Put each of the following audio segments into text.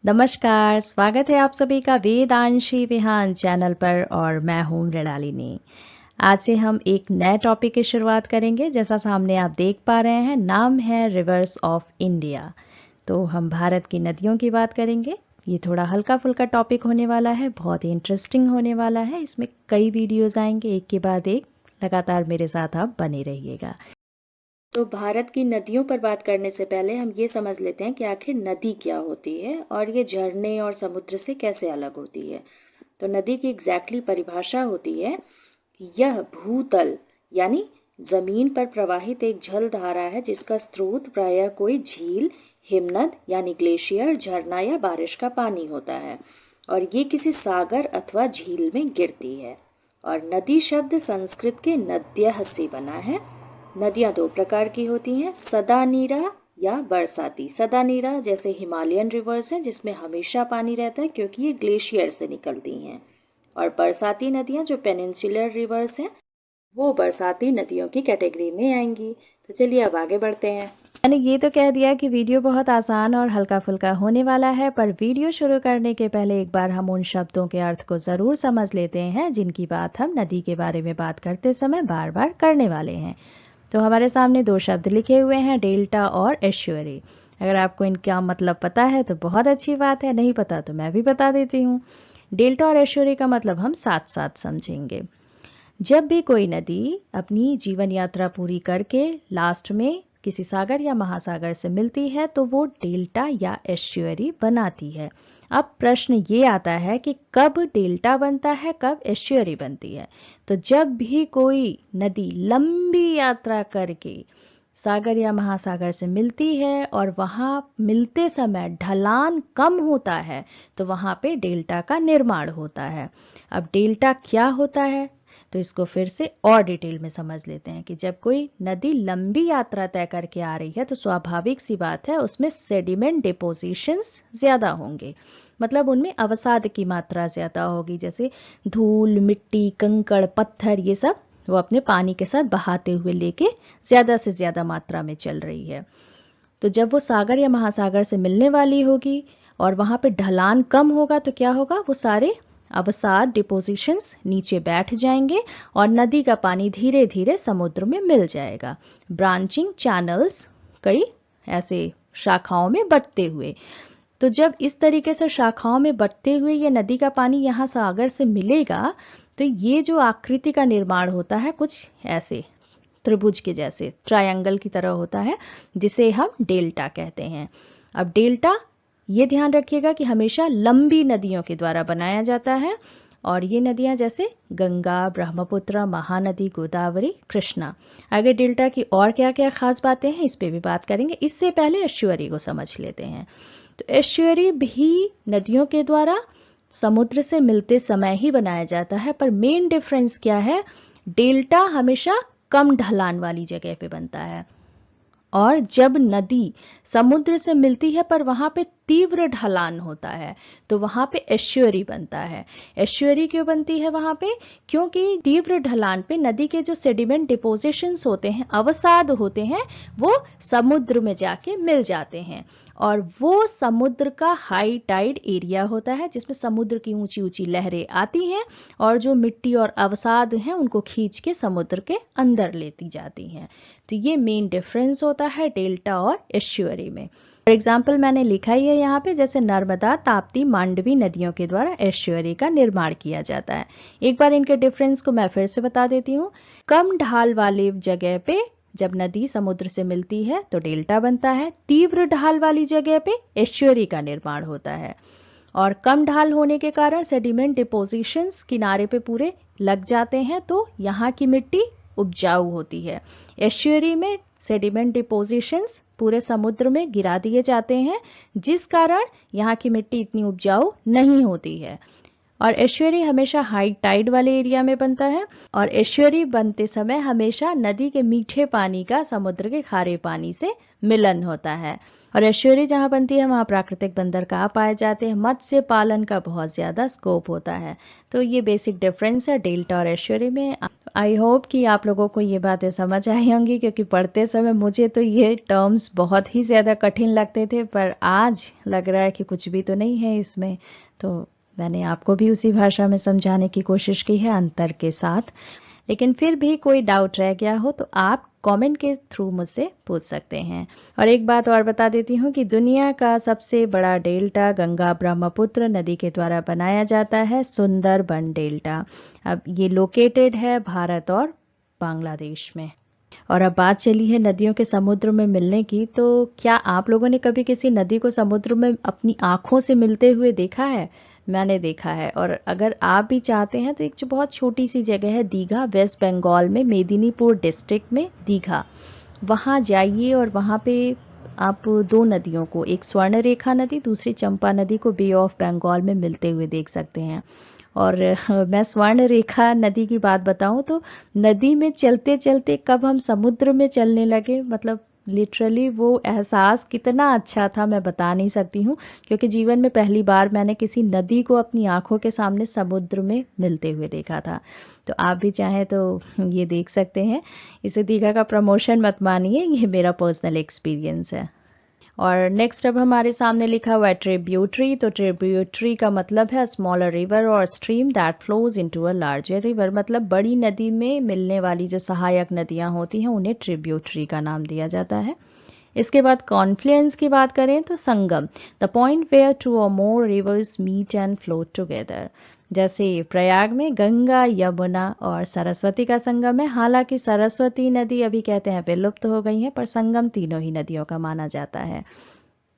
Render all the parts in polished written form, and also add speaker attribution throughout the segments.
Speaker 1: नमस्कार, स्वागत है आप सभी का वेदांशी विहान चैनल पर और मैं हूँ मृणालिनी। आज से हम एक नए टॉपिक की शुरुआत करेंगे। जैसा सामने आप देख पा रहे हैं, नाम है रिवर्स ऑफ इंडिया। तो हम भारत की नदियों की बात करेंगे। ये थोड़ा हल्का फुल्का टॉपिक होने वाला है, बहुत ही इंटरेस्टिंग होने वाला है। इसमें कई वीडियोज़ आएंगे, एक के बाद एक। लगातार मेरे साथ आप बने रहिएगा।
Speaker 2: तो भारत की नदियों पर बात करने से पहले हम ये समझ लेते हैं कि आखिर नदी क्या होती है और ये झरने और समुद्र से कैसे अलग होती है। तो नदी की एग्जैक्टली परिभाषा होती है कि यह भूतल यानी जमीन पर प्रवाहित एक जल धारा है जिसका स्रोत प्रायः कोई झील, हिमनद यानी ग्लेशियर, झरना या बारिश का पानी होता है और ये किसी सागर अथवा झील में गिरती है। और नदी शब्द संस्कृत के नद्यः से बना है। नदियाँ दो प्रकार की होती हैं, सदा नीरा या बरसाती। सदा नीरा जैसे हिमालयन रिवर्स हैं जिसमें हमेशा पानी रहता है क्योंकि ये ग्लेशियर से निकलती हैं। और बरसाती नदियाँ जो पेनिनसुलर रिवर्स हैं वो बरसाती नदियों की कैटेगरी में आएंगी। तो चलिए अब आगे बढ़ते हैं।
Speaker 1: मैंने ये तो कह दिया कि वीडियो बहुत आसान और हल्का फुल्का होने वाला है, पर वीडियो शुरू करने के पहले एक बार हम उन शब्दों के अर्थ को ज़रूर समझ लेते हैं जिनकी बात हम नदी के बारे में बात करते समय बार बार करने वाले हैं। तो हमारे सामने दो शब्द लिखे हुए हैं, डेल्टा और एस्चुअरी। अगर आपको इनका मतलब पता है तो बहुत अच्छी बात है, नहीं पता तो मैं भी बता देती हूँ। डेल्टा और एस्चुअरी का मतलब हम साथ साथ समझेंगे। जब भी कोई नदी अपनी जीवन यात्रा पूरी करके लास्ट में किसी सागर या महासागर से मिलती है तो वो डेल्टा या एस्चुअरी बनाती है। अब प्रश्न ये आता है कि कब डेल्टा बनता है, कब एस्चुअरी बनती है। तो जब भी कोई नदी लंबी यात्रा करके सागर या महासागर से मिलती है और वहां मिलते समय ढलान कम होता है तो वहां पे डेल्टा का निर्माण होता है। अब डेल्टा क्या होता है तो इसको फिर से और डिटेल में समझ लेते हैं कि जब कोई नदी लंबी यात्रा तय करके आ रही है तो स्वाभाविक सी बात है उसमें सेडिमेंट डिपोजिशंस ज्यादा होंगे। मतलब उनमें अवसाद की मात्रा ज्यादा होगी, जैसे धूल, मिट्टी, कंकड़, पत्थर, ये सब वो अपने पानी के साथ बहाते हुए लेके ज्यादा से ज्यादा मात्रा में चल रही है। तो जब वो सागर या महासागर से मिलने वाली होगी और वहां पे ढलान कम होगा तो क्या होगा, वो सारे अवसाद डिपोजिशंस नीचे बैठ जाएंगे और नदी का पानी धीरे धीरे समुद्र में मिल जाएगा। ब्रांचिंग चैनल्स, कई ऐसे शाखाओं में बंटते हुए। तो जब इस तरीके से शाखाओं में बंटते हुए ये नदी का पानी यहाँ सागर से मिलेगा तो ये जो आकृति का निर्माण होता है कुछ ऐसे त्रिभुज के जैसे, ट्रायंगल की तरह होता है, जिसे हम डेल्टा कहते हैं। अब डेल्टा, ये ध्यान रखिएगा कि हमेशा लंबी नदियों के द्वारा बनाया जाता है और ये नदियां जैसे गंगा, ब्रह्मपुत्र, महानदी, गोदावरी, कृष्णा। आगे डेल्टा की और क्या क्या खास बातें हैं इस पे भी बात करेंगे। इससे पहले एस्चुअरी को समझ लेते हैं। तो एस्चुअरी भी नदियों के द्वारा समुद्र से मिलते समय ही बनाया जाता है, पर मेन डिफरेंस क्या है, डेल्टा हमेशा कम ढलान वाली जगह पे बनता है और जब नदी समुद्र से मिलती है पर वहां पे तीव्र ढलान होता है तो वहां पे एस्चुअरी बनता है। एस्चुअरी क्यों बनती है वहां पे, क्योंकि तीव्र ढलान पे नदी के जो सेडिमेंट डिपोजिशंस होते हैं, अवसाद होते हैं, वो समुद्र में जाके मिल जाते हैं और वो समुद्र का हाई टाइड एरिया होता है जिसमें समुद्र की ऊंची ऊंची लहरें आती हैं और जो मिट्टी और अवसाद हैं उनको खींच के समुद्र के अंदर लेती जाती हैं। तो ये मेन डिफरेंस होता है डेल्टा और एस्चुअरी में। फॉर एग्जाम्पल मैंने लिखा ही है यहाँ पे, जैसे नर्मदा, ताप्ती, मांडवी नदियों के द्वारा एस्चुअरी का निर्माण किया जाता है। एक बार इनके डिफरेंस को मैं फिर से बता देती हूँ। कम ढाल वाले जगह पे जब नदी समुद्र से मिलती है तो डेल्टा बनता है, तीव्र ढाल वाली जगह पे एस्चुअरी का निर्माण होता है और कम ढाल होने के कारण सेडिमेंट डिपोजिशंस किनारे पे पूरे लग जाते हैं तो यहाँ की मिट्टी उपजाऊ होती है। एस्चुअरी में सेडिमेंट डिपोजिशंस पूरे समुद्र में गिरा दिए जाते हैं जिस कारण यहाँ की मिट्टी इतनी उपजाऊ नहीं होती है। और एस्चुअरी हमेशा हाई टाइड वाले एरिया में बनता है और एस्चुअरी बनते समय हमेशा नदी के मीठे पानी का समुद्र के खारे पानी से मिलन होता है। और एस्चुअरी जहाँ बनती है वहाँ प्राकृतिक बंदरगाह पाए जाते हैं, मत्स्य पालन का बहुत ज्यादा स्कोप होता है। तो ये बेसिक डिफरेंस है डेल्टा और एस्चुअरी में। आई होप कि आप लोगों को ये बातें समझ आई होंगी, क्योंकि पढ़ते समय मुझे तो ये टर्म्स बहुत ही ज़्यादा कठिन लगते थे, पर आज लग रहा है कि कुछ भी तो नहीं है इसमें। तो मैंने आपको भी उसी भाषा में समझाने की कोशिश की है, अंतर के साथ। लेकिन फिर भी कोई डाउट रह गया हो तो आप कमेंट के थ्रू मुझसे पूछ सकते हैं। और एक बात और बता देती हूँ कि दुनिया का सबसे बड़ा डेल्टा गंगा ब्रह्मपुत्र नदी के द्वारा बनाया जाता है, सुंदरबन डेल्टा। अब ये लोकेटेड है भारत और बांग्लादेश में। और अब बात चली है नदियों के समुद्र में मिलने की, तो क्या आप लोगों ने कभी किसी नदी को समुद्र में अपनी आंखों से मिलते हुए देखा है? मैंने देखा है। और अगर आप भी चाहते हैं तो एक जो बहुत छोटी सी जगह है दीघा, वेस्ट बंगाल में मेदिनीपुर डिस्ट्रिक्ट में दीघा, वहाँ जाइए और वहाँ पे आप दो नदियों को, एक स्वर्ण रेखा नदी, दूसरी चंपा नदी को बे ऑफ बंगाल में मिलते हुए देख सकते हैं। और मैं स्वर्ण रेखा नदी की बात बताऊं तो नदी में चलते चलते कब हम समुद्र में चलने लगे, मतलब लिटरली वो एहसास कितना अच्छा था मैं बता नहीं सकती हूँ, क्योंकि जीवन में पहली बार मैंने किसी नदी को अपनी आंखों के सामने समुद्र में मिलते हुए देखा था। तो आप भी चाहें तो ये देख सकते हैं। इसे दीघा का प्रमोशन मत मानिए, ये मेरा पर्सनल एक्सपीरियंस है। और नेक्स्ट अब हमारे सामने लिखा हुआ है ट्रिब्यूटरी। तो ट्रिब्यूटरी का मतलब है स्मॉलर रिवर और stream that flows into a larger river, मतलब बड़ी नदी में मिलने वाली जो सहायक नदियां होती हैं उन्हें ट्रिब्यूटरी का नाम दिया जाता है। इसके बाद कॉन्फ्लुएंस की बात करें तो Sangam, the point where two और more rivers meet and flow together. जैसे प्रयाग में गंगा, यमुना और सरस्वती का संगम है। हालांकि सरस्वती नदी अभी कहते हैं विलुप्त हो गई है, पर संगम तीनों ही नदियों का माना जाता है।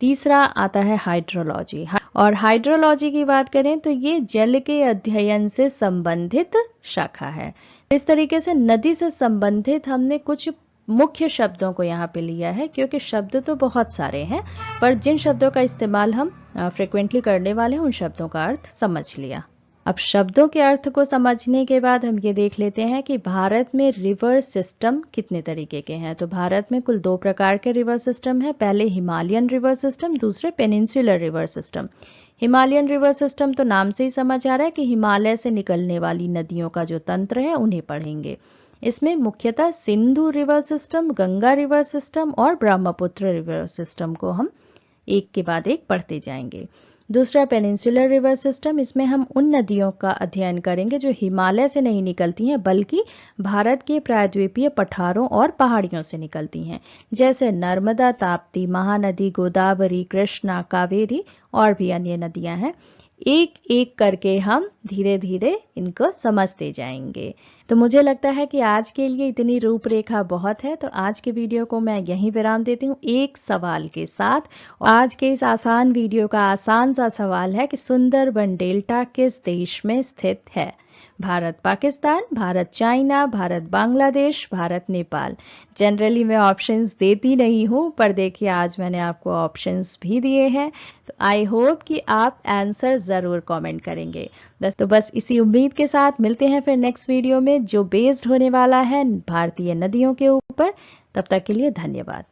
Speaker 1: तीसरा आता है हाइड्रोलॉजी। और हाइड्रोलॉजी की बात करें तो ये जल के अध्ययन से संबंधित शाखा है। इस तरीके से नदी से संबंधित हमने कुछ मुख्य शब्दों को यहाँ पे लिया है, क्योंकि शब्द तो बहुत सारे हैं, पर जिन शब्दों का इस्तेमाल हम फ्रिक्वेंटली करने वाले हैं उन शब्दों का अर्थ समझ लिया। अब शब्दों के अर्थ को समझने के बाद हम ये देख लेते हैं कि भारत में रिवर सिस्टम कितने तरीके के हैं। तो भारत में कुल दो प्रकार के रिवर सिस्टम है। पहले हिमालयन रिवर सिस्टम, दूसरे peninsular river system. Himalayan river system तो नाम से ही समझ आ रहा है कि हिमालय से निकलने वाली नदियों का जो तंत्र है उन्हें पढ़ेंगे। इसमें मुख्यतः Sindhu river system, Ganga river system और ब्रह्मपुत्र रिवर सिस्टम को हम एक के बाद एक पढ़ते जाएंगे। दूसरा पेनिनसुलर रिवर सिस्टम, इसमें हम उन नदियों का अध्ययन करेंगे जो हिमालय से नहीं निकलती हैं बल्कि भारत के प्रायद्वीपीय पठारों और पहाड़ियों से निकलती हैं, जैसे नर्मदा, ताप्ती, महानदी, गोदावरी, कृष्णा, कावेरी और भी अन्य नदियां हैं। एक एक करके हम धीरे धीरे इनको समझते जाएंगे। तो मुझे लगता है कि आज के लिए इतनी रूपरेखा बहुत है, तो आज के वीडियो को मैं यहीं विराम देती हूँ एक सवाल के साथ। आज के इस आसान वीडियो का आसान सा सवाल है कि सुंदरबन डेल्टा किस देश में स्थित है? भारत पाकिस्तान, भारत चाइना, भारत बांग्लादेश, भारत नेपाल। जनरली मैं ऑप्शंस देती नहीं हूँ, पर देखिए आज मैंने आपको ऑप्शंस भी दिए हैं। तो आई होप कि आप आंसर ज़रूर कमेंट करेंगे। बस इसी उम्मीद के साथ मिलते हैं फिर नेक्स्ट वीडियो में, जो बेस्ड होने वाला है भारतीय नदियों के ऊपर। तब तक के लिए धन्यवाद।